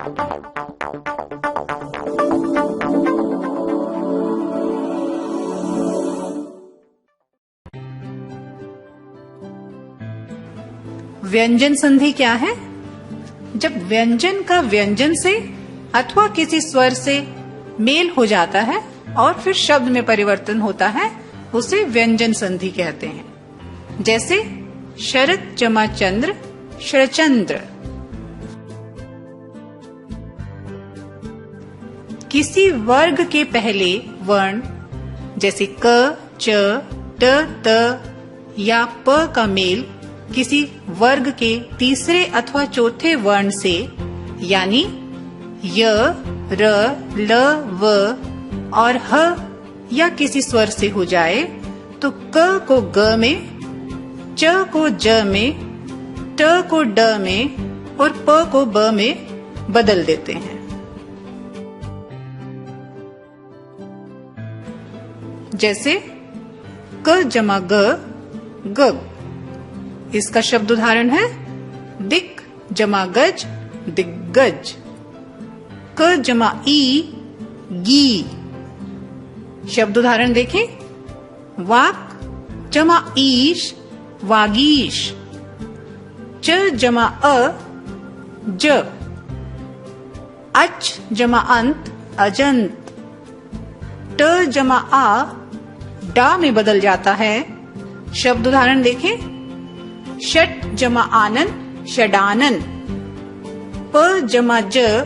व्यंजन संधि क्या है? जब व्यंजन का व्यंजन से अथवा किसी स्वर से मेल हो जाता है और फिर शब्द में परिवर्तन होता है, उसे व्यंजन संधि कहते हैं। जैसे शरद जमा चंद्र, शरचंद्र। किसी वर्ग के पहले वर्ण जैसे क, च, ट, त या प का मेल किसी वर्ग के तीसरे अथवा चौथे वर्ण से यानी य, र, ल, व और ह या किसी स्वर से हो जाए तो क को ग में, च को ज में, ट को ड में और प को ब में बदल देते हैं। जैसे क जमा ग, गग। इसका शब्द उदाहरण है दिक जमा गज, दिग्गज। क जमा ई, गी। शब्द उदाहरण देखें, वाक जमा ईश, वागीश। च जमा अ, ज। अच जमा अंत, अजंत। ट जमा आ, डा में बदल जाता है। शब्द उदाहरण देखें, षट जमा आनन, षडानन। प जमा ज,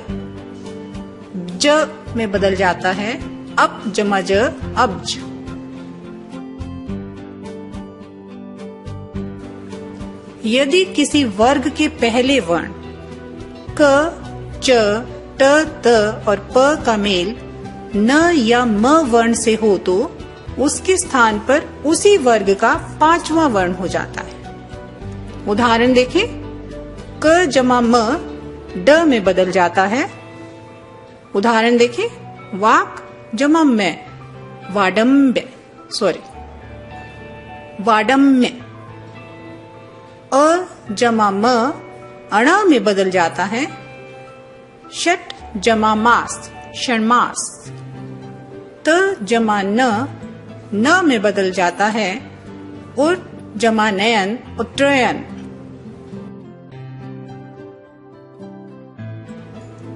ज में बदल जाता है। अप जमा ज, अब्ज। यदि किसी वर्ग के पहले वर्ण क, च, ट, त और प का मेल न या म वर्ण से हो तो उसके स्थान पर उसी वर्ग का पांचवा वर्ण हो जाता है। उदाहरण देखें, क जमा म, ड में बदल जाता है। उदाहरण देखें, वाक जमा मैं, वाडम्य, वाडम्य। अ जमा म, अण में बदल जाता है। षट जमा मास, षण्मास। त जमा न में बदल जाता है। उट जमा नयन, उत्तरायण।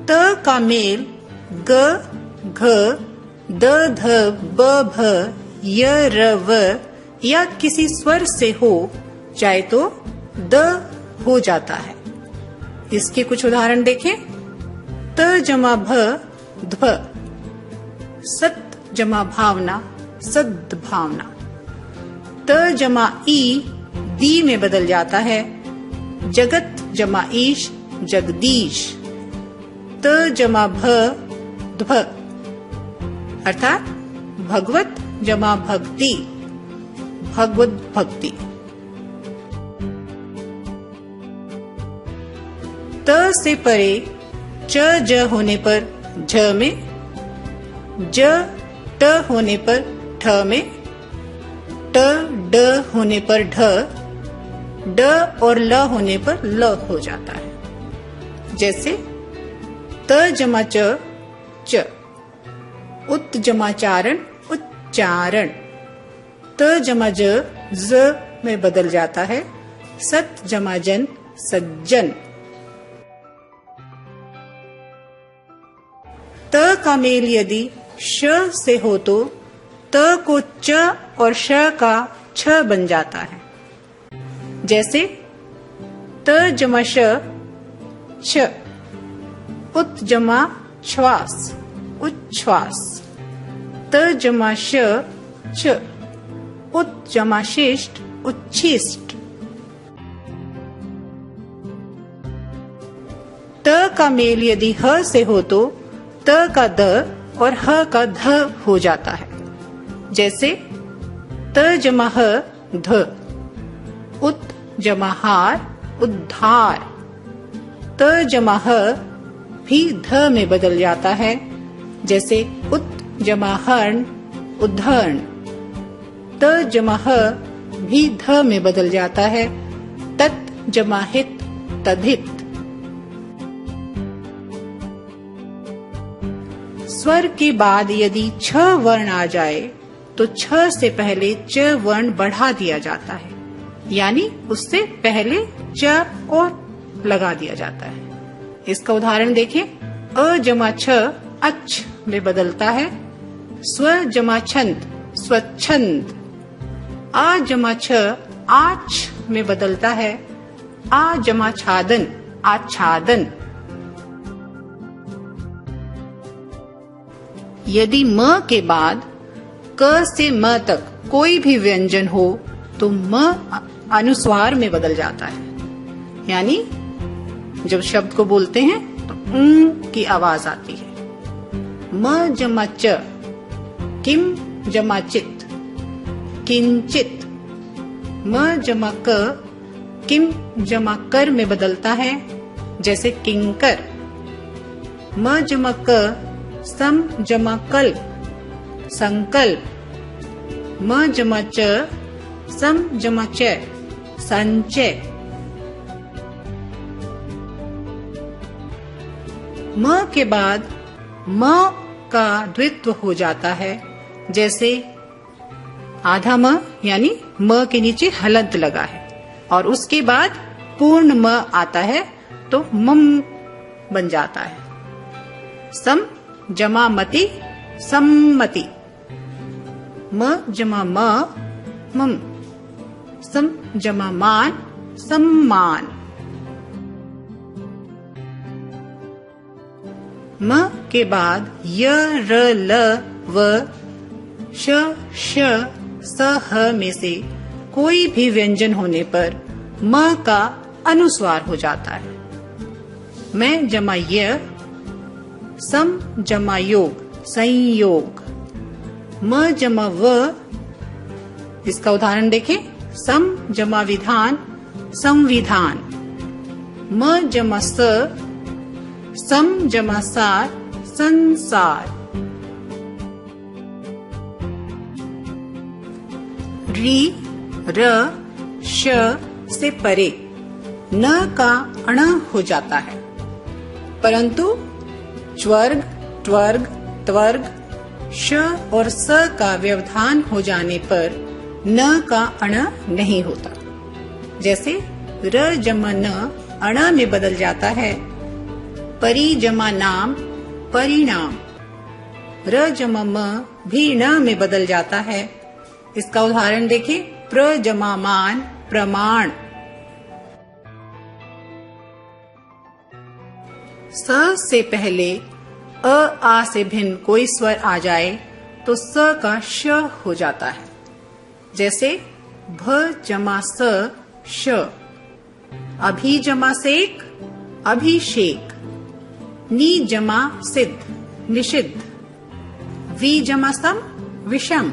त का मेल ग, घ, द, ध, ब, भ, य, र, व या किसी स्वर से हो जाए तो द हो जाता है। इसके कुछ उदाहरण देखें, त जमा भ, ध्व। सत जमा भावना, सद्भावना। त जमा ई, दी में बदल जाता है। जगत जमा ईश, जगदीश। त जमा भ, ध्व अर्थात भगवत जमा भक्ति, भगवत भक्ति। त से परे च ज होने पर झ में, ज ट होने पर ठ में, ट ड होने पर ढ, ड और ल होने पर ल हो जाता है। जैसे त जमा च, च। उत जमा चारण, उच्चारण। त जमा ज, ज में बदल जाता है। सत जमा जन, सज्जन। त का मेल यदि श से हो तो त को च और श का छ बन जाता है। जैसे त जमा श, छ। उत जमा श्वास, उच्छ्वास। त जमा श, छ। उत जमा शिष्ट, उच्छिष्ट। त का मेल यदि ह से हो तो त का द और ह का ध हो जाता है। जैसे त जमा ह, ध। उत जमा हार, उद्धार। त जमा ह भी ध में बदल जाता है। जैसे उत जमा हर्ण, उद्धरण। त जमा ह भी ध में बदल जाता है। तत् जमा हित, तद्धित। स्वर के बाद यदि छ वर्ण आ जाए तो छ से पहले च वर्ण बढ़ा दिया जाता है, यानी उससे पहले च और लगा दिया जाता है। इसका उदाहरण देखें। अ जमा छ अच्छ में बदलता है। स्व जमा छंद स्वच्छंद। आ जमा छ आछ में बदलता है। आ जमा छादन आच्छादन। यदि म के बाद क से म तक कोई भी व्यंजन हो तो म अनुस्वार में बदल जाता है, यानी जब शब्द को बोलते हैं तो की आवाज आती है। म जमा च किम जमा चित किंचित। म जमा क किम जमा कर में बदलता है, जैसे किंकर। म जमा क सम जमा कल्प संकल्प। म जमा च सम जमा च संचय। म के बाद म का द्वित्व हो जाता है, जैसे आधा म यानी म के नीचे हलंत लगा है और उसके बाद पूर्ण म आता है तो मम बन जाता है। सम जमा मति सम्मति। म जमा म मम। सम जमा मान सम्मान। म के बाद य र ल व श श स ह में से कोई भी व्यंजन होने पर म का अनुस्वार हो जाता है। मैं जमा य सम जमा योग संयोग। म जमा व। इसका उदाहरण देखें। सम जमा विधान संविधान। म जमा स सम जमा सार संसार। री र श से परे न का अण हो जाता है, परंतु च्वर्ग त्वर्ग त्वर्ग श और स का व्यवधान हो जाने पर न का अण नहीं होता। जैसे र जमा न अण में बदल जाता है। परि जमा नाम परिणाम। र जमा म भी न में बदल जाता है। इसका उदाहरण देखें। प्र जमा मान प्रमाण। स से पहले अ आ से भिन्न कोई स्वर आ जाए तो स का श हो जाता है, जैसे भ जमा स श। अभी जमा सेक अभिषेक। नी जमा सिद्ध निषिद्ध। वी जमा सम विषम।